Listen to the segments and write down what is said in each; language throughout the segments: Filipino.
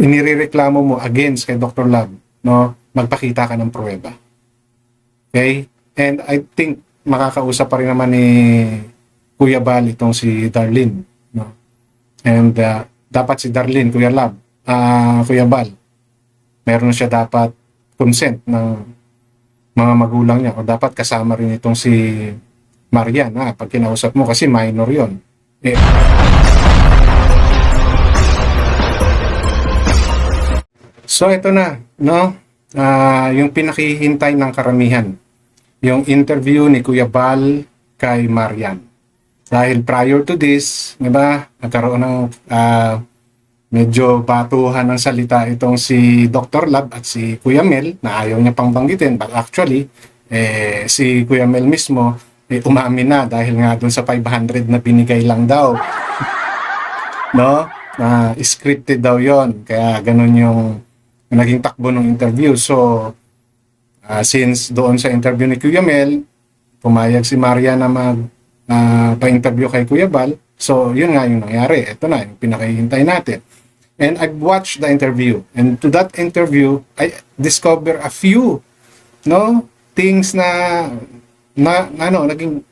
inirereklamo mo against kay Dr. Lab, no, magpakita ka ng pruweba. Okay? And I think makakausap pa rin naman ni Kuya Bal itong si Darlene, no? And dapat si Darlene, Kuya Lab, Kuya Bal, meron siya dapat consent ng mga magulang niya, o dapat kasama rin itong si Marian, pag kinausap mo, kasi minor yon. So ito na, no? Yung pinakihintay ng karamihan, yung interview ni Kuya Bal kay Marian. Dahil prior to this, di ba, nagkaroon ng medyo batuhan ng salita itong si Dr. Lab at si Kuya Mel, na ayaw niya pang banggitin, but actually, si Kuya Mel mismo, umamin na dahil nga dun sa 500 na binigay lang daw. No? Scripted daw yon, kaya ganun yung naging takbo ng interview. So, since doon sa interview ni Kuya Mel, pumayag si Maria na pa-interview kay Kuya Bal. So, yun nga yung nangyari. Ito na, yung pinakihintay natin. And I've watched the interview. And to that interview, I discover a few, no, things na naging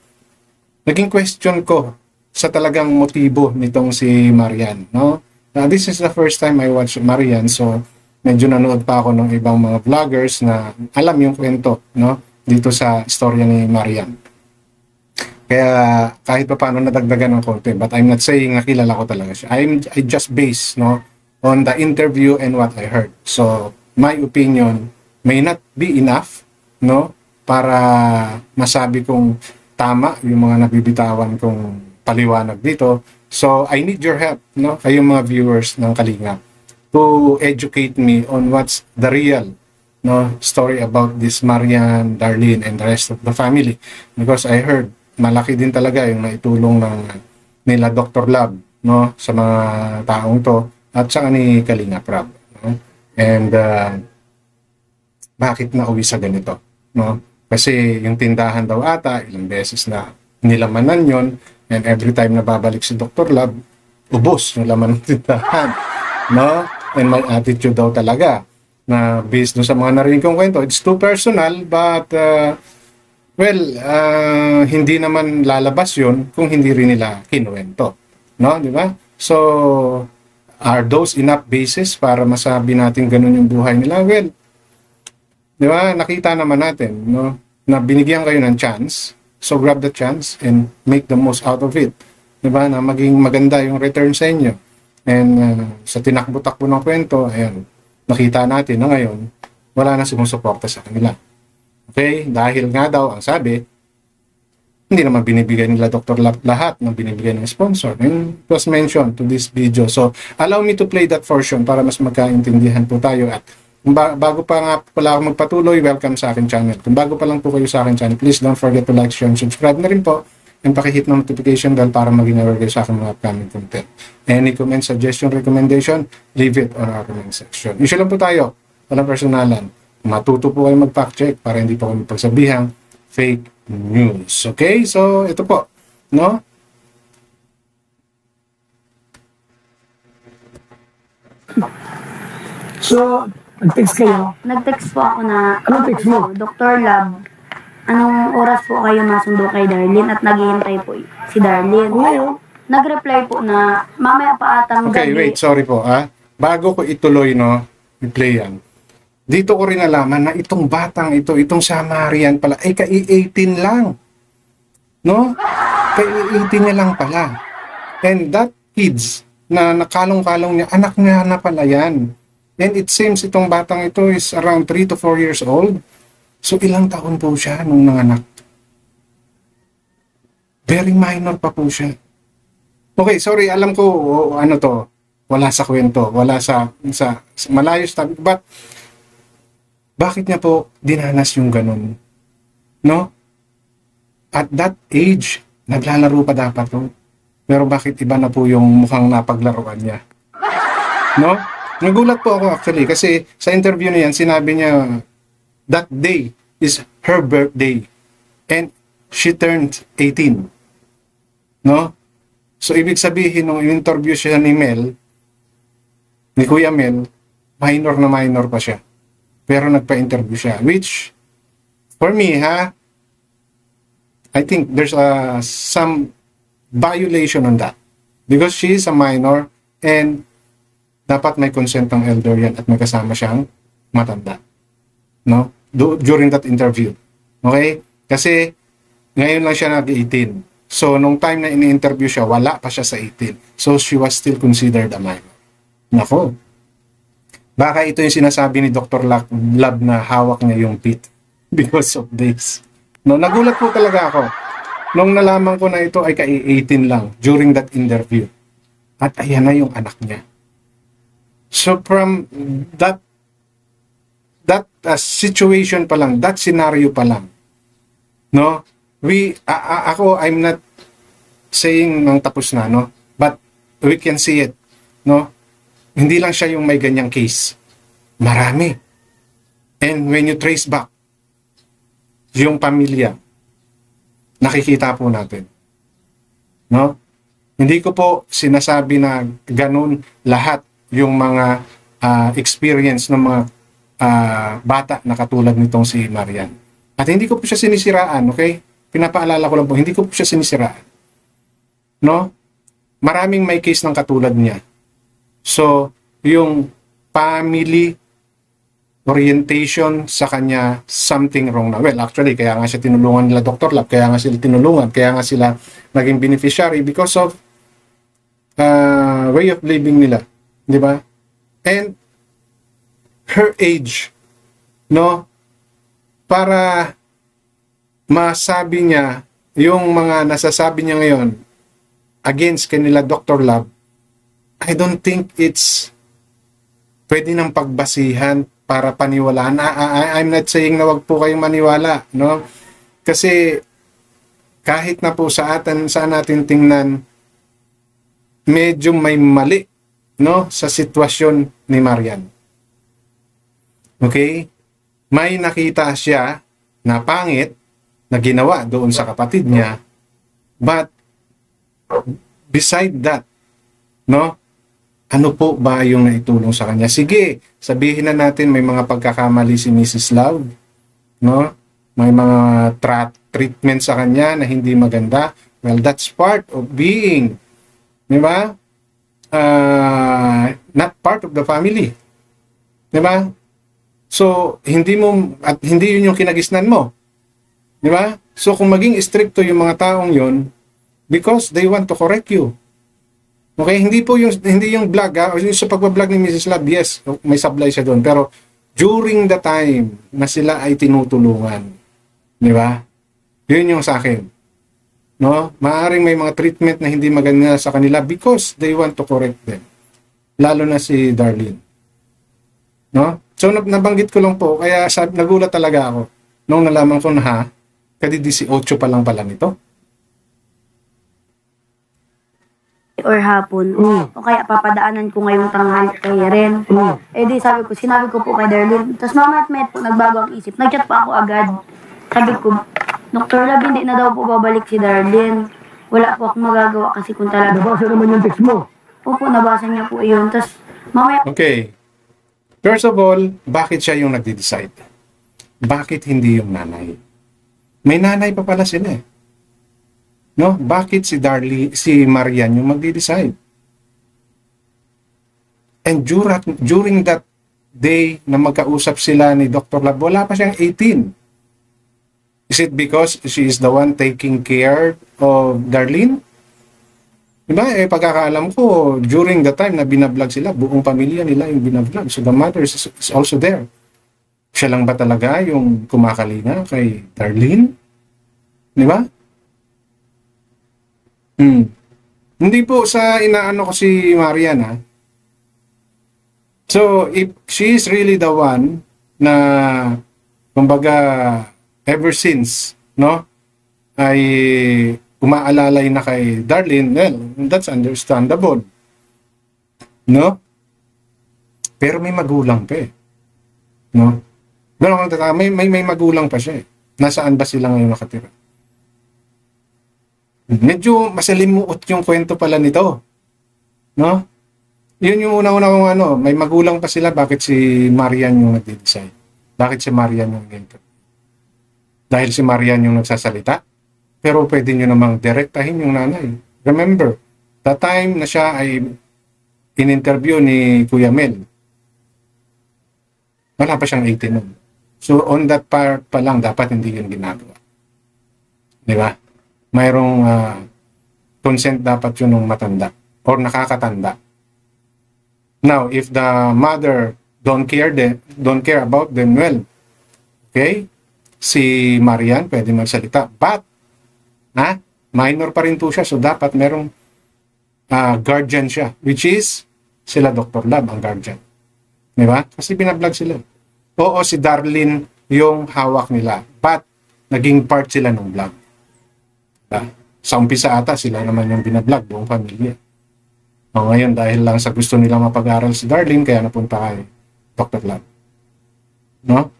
question ko sa talagang motibo nitong si Marian, no? This is the first time I watched Marian, so medyo nanood pa ako ng ibang mga vloggers na alam yung kwento, no, dito sa istorya ni Marian. Kaya kahit pa paano nadagdagan ng konti, but I'm not saying na kilala ko talaga siya. I just base, no, on the interview and what I heard. So my opinion may not be enough, no, para masabi kong tama yung mga nabibitawan kong paliwanag dito. So I need your help, no, kayong mga viewers ng Kalingap, to educate me on what's the real, no, story about this Marian, Darlene, and the rest of the family. Because I heard malaki din talaga yung naitulong ng nila Dr. Lab, no, sa mga taong to, at saka ni Kalingap Rab, no? And bakit nauwi sa ganito, no? Kasi yung tindahan daw ata ilang beses na nilamanan yon, and every time na babalik si Dr. Lab, ubos yung laman ng tindahan, no? And may attitude daw talaga na based dun sa mga narinig kong kwento. It's too personal, but hindi naman lalabas yun kung hindi rin nila kinuwento, no, di ba? So are those enough basis para masabi natin ganun yung buhay nila? Well, di ba, nakita naman natin, no, na binigyan kayo ng chance, so grab the chance and make the most out of it, di ba, na maging maganda yung return sa inyo. And sa tinakbo-takbo ng kwento, ayan, nakita natin na ngayon wala na sumusuporta sa kanila. Okay? Dahil nga daw, ang sabi, hindi naman binibigay nila Dr. Lab lahat ng binibigay ng sponsor. And it was mentioned to this video. So, allow me to play that portion para mas magkaintindihan po tayo. At bago pa nga pala ako magpatuloy, welcome sa akin channel. Kung bago pa lang po kayo sa akin channel, please don't forget to like, share, and subscribe na rin po. And pakihit ng notification bell para maging aware kayo sa aking mga upcoming content. Any comment, suggestion, recommendation, leave it on our comment section. Issue lang po tayo, walang personalan. Matuto po kayo mag-fact check para hindi po kami pagsabihang fake news. Okay? So, ito po, no? So, nag-text kayo? Nag-text po ako na, Anong text mo? Dr. Lab, anong oras po kayo masundo kay Darlene at naghihintay po si Darlene. Ngayon? Nag-reply po na mamaya pa atang Okay, gabi. wait, sorry po, bago ko ituloy, no, i-play yan, dito ko rin nalaman na itong batang ito, itong Samarian pala, ay kai-18 lang. No? Kai-18 niya lang pala. And that kids na nakalong-kalong niya, anak niya na pala yan. And it seems itong batang ito is around 3 to 4 years old. So ilang taon po siya nung nanganak? Very minor pa po siya. Okay, sorry, alam ko, ano to, wala sa kwento, wala sa malayo sa topic, but bakit niya po dinanas yung ganun? No? At that age, naglalaro pa dapat to. Pero bakit iba na po yung mukhang napaglaruan niya? No? Nagulat po ako actually kasi sa interview na yan, sinabi niya that day is her birthday and she turned 18. No? So ibig sabihin nung interview siya ni Kuya Mel, minor pa siya. Pero nagpa-interview siya. Which, for me, I think there's some violation on that. Because she is a minor and dapat may consent ng elder yan at may kasama siyang matanda. No? During that interview. Okay? Kasi ngayon lang siya nag-18. So, nung time na ini-interview siya, wala pa siya sa 18. So, she was still considered a minor. Nako. Baka ito yung sinasabi ni Dr. Lab na hawak niya yung pit because of this. No, nagulat po talaga ako. Nung nalaman ko na ito ay ka-18 lang during that interview. At ayan na yung anak niya. So from that situation pa lang, that scenario pa lang, no? I'm not saying nang tapos na, no? But we can see it, no? Hindi lang siya yung may ganyang case. Marami. And when you trace back yung pamilya, nakikita po natin. No? Hindi ko po sinasabi na ganun lahat yung mga experience ng mga bata na katulad nitong si Marian. At hindi ko po siya sinisiraan, okay? Pinapaalala ko lang po, hindi ko po siya sinisiraan. No? Maraming may case ng katulad niya. So, yung family orientation sa kanya, something wrong na. Well, actually, kaya nga siya tinulungan nila Dr. Lab, kaya nga sila tinulungan, kaya nga sila naging beneficiary because of way of living nila. Di ba? And her age, no? Para masabi niya yung mga nasasabi niya ngayon against kanila Dr. Lab, I don't think it's pwede ng pagbasihan para paniwalaan. I'm not saying na wag po kayong maniwala, no? Kasi kahit na po saan natin tingnan, medyo may mali, no, sa sitwasyon ni Marian. Okay? May nakita siya na pangit na ginawa doon sa kapatid niya, but beside that, no, ano po ba yung naitulong sa kanya? Sige, sabihin na natin may mga pagkakamali si Mrs. Love, no? May mga treatment sa kanya na hindi maganda. Well, that's part of being, di ba? Not part of the family. Di ba? So, hindi yun yung kinagisnan mo. Di ba? So, kung maging stricto yung mga taong yun, because they want to correct you. Okay, hindi yung vlog yung sa pagba-vlog ni Mrs. Lab, yes, may sablay siya doon, pero during the time na sila ay tinutulungan, di ba? Yun yung sa akin. No? Maaring may mga treatment na hindi maganda sa kanila because they want to correct them. Lalo na si Darlene. No? So nabanggit ko lang po, kaya nagulat talaga ako nung nalaman ko na kadi 18 pa lang pala nito. Or hapon. O kaya papadaanan ko ngayong tanghali kay Ren. Eh di sinabi ko po kay Darlene. Tapos mama't po nagbago ang isip. Nag-chat pa ako agad. Sabi ko, Dr. Lab, hindi na daw po babalik si Darlene. Wala po akong magagawa kasi kung talaga. Nabasa naman yung text mo. Opo, nabasa niya po yun. Tapos mamaya Okay. First of all, bakit siya yung nagde-decide? Bakit hindi yung nanay? May nanay pa pala sila eh. No? Bakit si Marian yung magde-decide? And during that day na magkausap sila ni Dr. Lab, wala pa siyang 18. Is it because she is the one taking care of Darlene? Diba? Pagkakaalam ko, during the time na binablog sila, buong pamilya nila yung binablog. So the mother is also there. Siya lang ba talaga yung kumakalinga kay Darlene? Diba? Hindi po sa inaano ko si Marian. So, if she is really the one na, kumbaga, ever since, no, ay umaalalay na kay Darlene, well, that's understandable. No? Pero may magulang pa eh. No? May magulang pa siya eh. Nasaan ba sila ngayon nakatira? Medyo masalimuot yung kwento pala nito. No? Yun yung una-una kong ano, may magulang pa sila, bakit si Marian yung nag-decide? Bakit si Marian yung ganito? Dahil si Marian yung nagsasalita? Pero pwede nyo namang direktahin yung nanay. Remember, the time na siya ay in-interview ni Kuya Mel, wala pa siyang 18 nun. So, on that part pa lang, dapat hindi yun ginagawa. Di ba? Mayroong consent dapat yun ng matanda or nakakatanda. Now, if the mother don't care about them, well, okay, si Marian pwede magsalita. But, minor pa rin to siya, so dapat merong guardian siya, which is sila Dr. Lab, ang guardian. Di ba? Kasi binablog sila. Oo, si Darlene yung hawak nila, but naging part sila ng vlog. Diba? Sa umpisa ata, sila naman yung binablog, buong pamilya. O ngayon, dahil lang sa gusto nila mapag-aral si Darlene, kaya napunta kay Dr. Lab. No?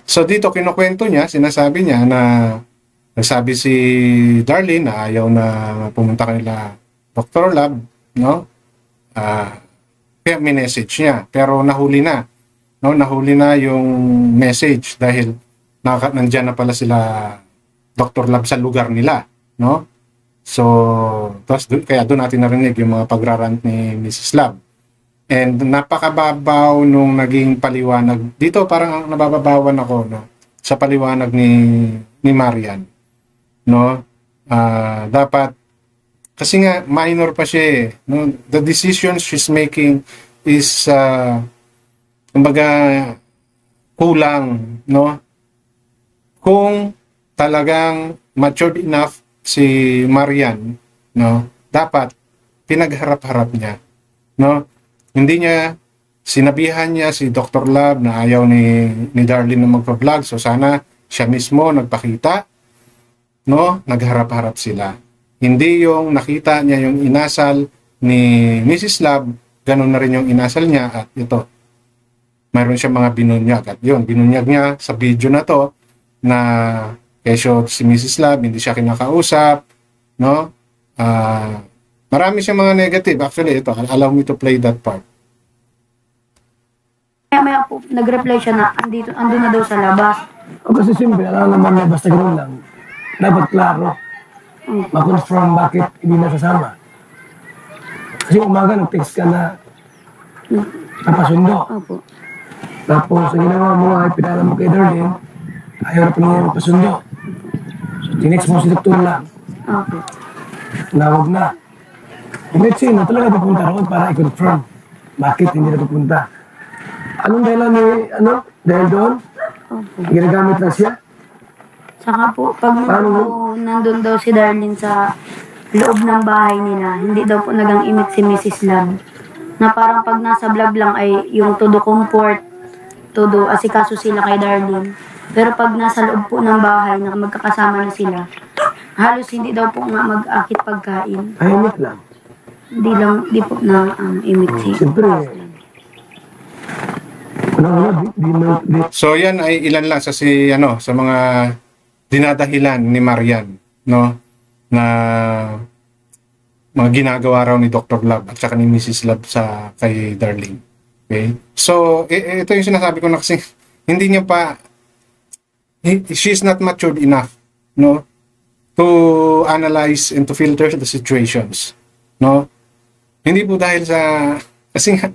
So dito kinukwento niya, sinasabi niya na nagsabi si Darlene na ayaw na pumunta kanila Dr. Lab, no? Kaya minessage niya, pero nahuli na. No, nahuli na yung message dahil nandiyan na pala sila Dr. Lab sa lugar nila, no? So, kaya doon natin narinig yung mga pagrarant ni Mrs. Lab. And napakababaw nung naging paliwanag. Dito parang nabababawan ako, no, sa paliwanag ni Marian, no? Dapat kasi nga minor pa siya, eh, no? The decisions she's making is kumbaga kulang, no? Kung talagang matured enough si Marian, no, dapat pinagharap-harap niya, no? Hindi niya sinabihan niya si Dr. Lab na ayaw ni Darlene na magpa-vlog, so sana siya mismo nagpakita, no? Nagharap-harap sila. Hindi yung nakita niya yung inasal ni Mrs. Lab, ganun na rin yung inasal niya, at ito, mayroon siya mga binunyag. At yun, binunyag niya sa video na to, na kesyo si Mrs. Lab, hindi siya kinakausap, no? Marami siyang mga negative. Actually, ito, allow me to play that part. Maya po, nag-reply siya na andun na daw sa labas. O kasi siyempre, alam naman na basta gano'n lang. Dapat klaro. Ma-confirm bakit hindi nasasama. Kasi umaga nag-text ka na napasundo. Opo. Tapos, ang ginawa mo ay pinala mo kay Darlene, ayaw na pa niya magpasundo. So, tinext mo si Dr. Lang. Opo. Nawag na. Let's say na talaga pupunta roon para i-confirm bakit hindi na pupunta. Anong dahilan ni, dahil doon? Opo. Ginagamit lang siya? Saka po, pag nandun daw si Darlene sa loob ng bahay nila, hindi daw po nagang imit si Mrs. Lab. Na parang pag nasa vlog lang ay yung todo comfort, todo asikaso sila kay Darlene. Pero pag nasa loob po ng bahay na magkakasama na sila, halos hindi daw po nga mag-akit pagkain. Tahimik lang. Di po na imit si Siyempre, di So yan ay ilan lang sa sa mga dinadahilan ni Marian, no, na mga ginagawa raw ni Dr. Lab at saka ni Mrs. Lab sa kay Darlene. Okay? So ito yung sinasabi ko na kasi hindi niya pa she's not matured enough, no, to analyze and to filter the situations, no? Hindi po dahil sa kasi nga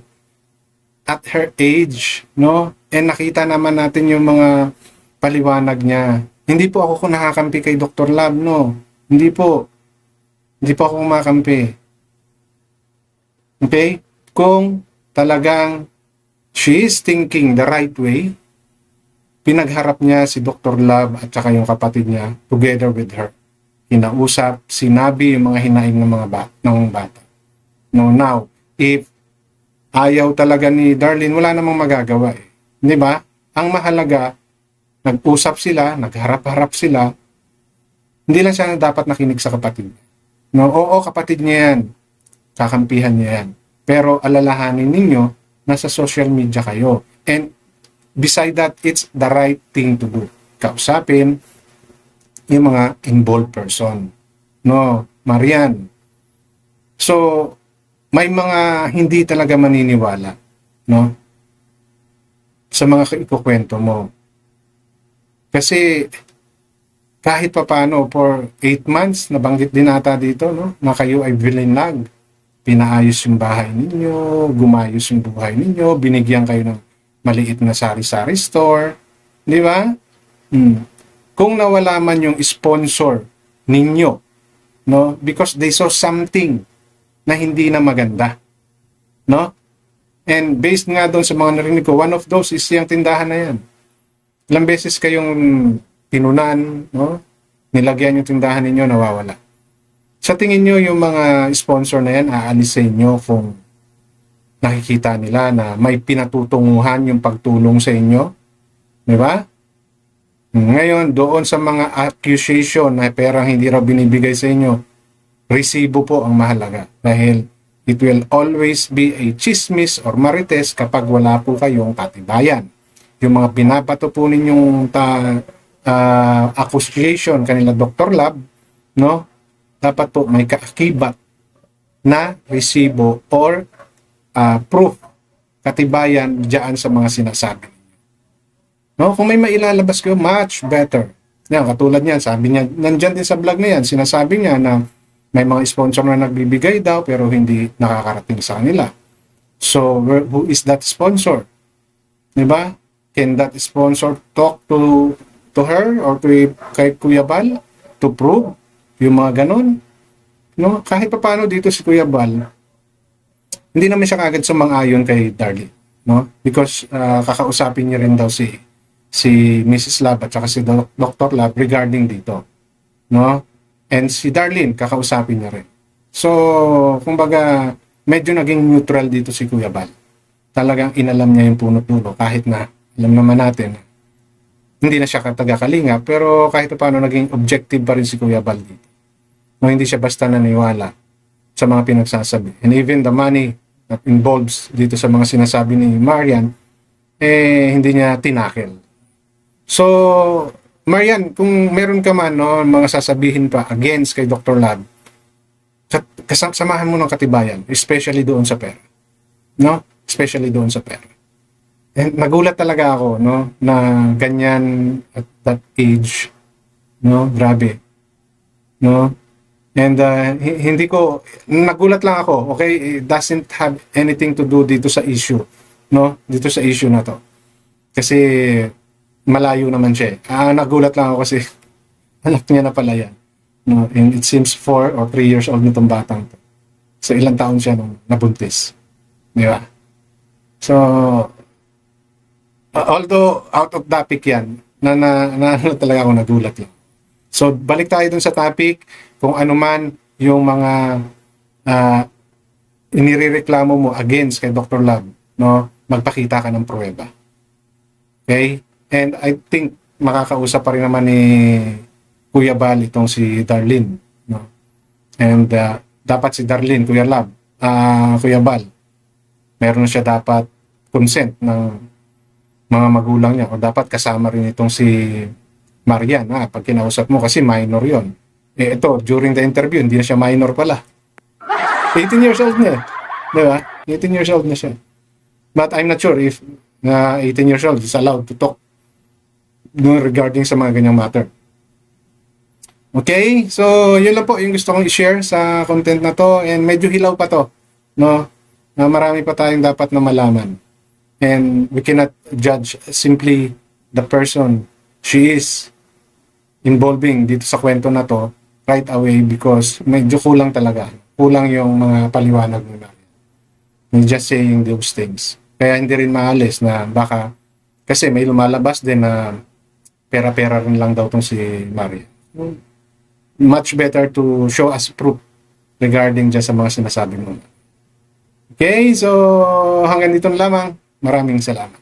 at her age, no? And nakita naman natin yung mga paliwanag niya. Hindi po ako nakakampi kay Dr. Lab, no? Hindi po. Hindi po ako kumakampi. Okay? Kung talagang she is thinking the right way, pinagharap niya si Dr. Lab at saka yung kapatid niya together with her. Kinausap, sinabi yung mga hinaing ng mga bata. No, now, if ayaw talaga ni Darlene, wala namang magagawa eh. Di ba? Ang mahalaga, nag-usap sila, nagharap-harap sila, hindi lang siya dapat nakinig sa kapatid. No, oo, kapatid niya yan. Kakampihan niya yan. Pero alalahanin ninyo, nasa social media kayo. And beside that, it's the right thing to do. Kausapin yung mga involved person. no, Marian. So, may mga hindi talaga maniniwala, no, sa mga ikukwento mo. Kasi, kahit papaano, for 8 months, nabanggit din ata dito, no, na kayo ay villainag. Pinaayos yung bahay ninyo, gumayos yung buhay ninyo, binigyan kayo ng maliit na sari-sari store, di ba? Kung nawala man yung sponsor ninyo, no, because they saw something na hindi na maganda, no? And based nga doon sa mga narinig ko, one of those is yung tindahan na yan. Ilang beses kayong tinunan, no? Nilagyan yung tindahan ninyo, nawawala. Sa tingin nyo, yung mga sponsor na yan, aalis sa inyo kung nakikita nila na may pinatutunguhan yung pagtulong sa inyo? Di ba? Ngayon, doon sa mga accusation na perang hindi raw binibigay sa inyo, resibo po ang mahalaga. Dahil it will always be a chismis or marites kapag wala po kayong katibayan. Yung mga binabato po ninyong accusation kanila Dr. Lab, no? Dapat po may kaakibat na resibo or proof, katibayan diyan sa mga sinasabi ninyo. No? Kung may mailalabas kayo, much better. Yan, katulad niyan, sabi niya, nandyan din sa vlog na yan, sinasabi niya na may mga sponsor na nagbibigay daw pero hindi nakakarating sa kanila. So, who is that sponsor? Diba? Can that sponsor talk to her or kay Kuya Bal to prove yung mga ganun? No? Kahit pa paano dito si Kuya Bal, hindi naman siya kagad sumang-ayon kay Darlene. No? Because kakausapin niya rin daw si Mrs. Lab at saka si Dr. Lab regarding dito. No? And si Darlene, kakausapin niya rin. So, kumbaga, medyo naging neutral dito si Kuya Bal. Talagang inalam niya yung punot dulo kahit na alam naman natin hindi na siya taga-Kalinga, pero kahit paano naging objective pa rin si Kuya Bal dito. No, hindi siya basta naniwala sa mga pinagsasabi. And even the money that involves dito sa mga sinasabi ni Marian, hindi niya tinakil. So, Marian, kung meron ka man, no, mga sasabihin pa against kay Dr. Lab, samahan mo ng katibayan, especially doon sa pera. No? Especially doon sa pera. And nagulat talaga ako, no, na ganyan at that age, no, grabe, no, and hindi ko, nagulat lang ako, okay, it doesn't have anything to do dito sa issue, no, dito sa issue na to, kasi malayo naman siya, nagulat lang ako kasi anak niya na pala yan, no, and it seems 4 or 3 years old nitong batang to, so ilang taon siya nung nabuntis, di ba, so, although out of topic yan, na talaga ako nagulat yan. So, balik tayo dun sa topic, kung ano man yung mga inireklamo mo against kay Dr. Lab, no, magpakita ka ng pruweba. Okay? And I think makakausap pa rin naman ni Kuya Bal itong si Darlene, no? And dapat si Darlene, Kuya Bal, meron na siya dapat consent ng mga magulang niya o dapat kasama rin itong si Marian pag kinausap mo kasi minor yon. Ito, during the interview, hindi na siya minor pala. 18 years old na di ba? 18 years old na siya. But I'm not sure if 18 years old is allowed to talk regarding sa mga ganyang matter. Okay, so yun lang po yung gusto kong i-share sa content na to, and medyo hilaw pa to, no? Marami pa tayong dapat na malaman. And we cannot judge simply the person she is involving dito sa kwento na to right away because medyo kulang talaga. Kulang yung mga paliwanag nila. We're just saying those things. Kaya hindi rin maalis na baka kasi may lumalabas din na pera-pera rin lang daw tong si Maria. Much better to show us proof regarding just sa mga sinasabi mo. Okay, so hanggang dito na lamang. Maraming salamat.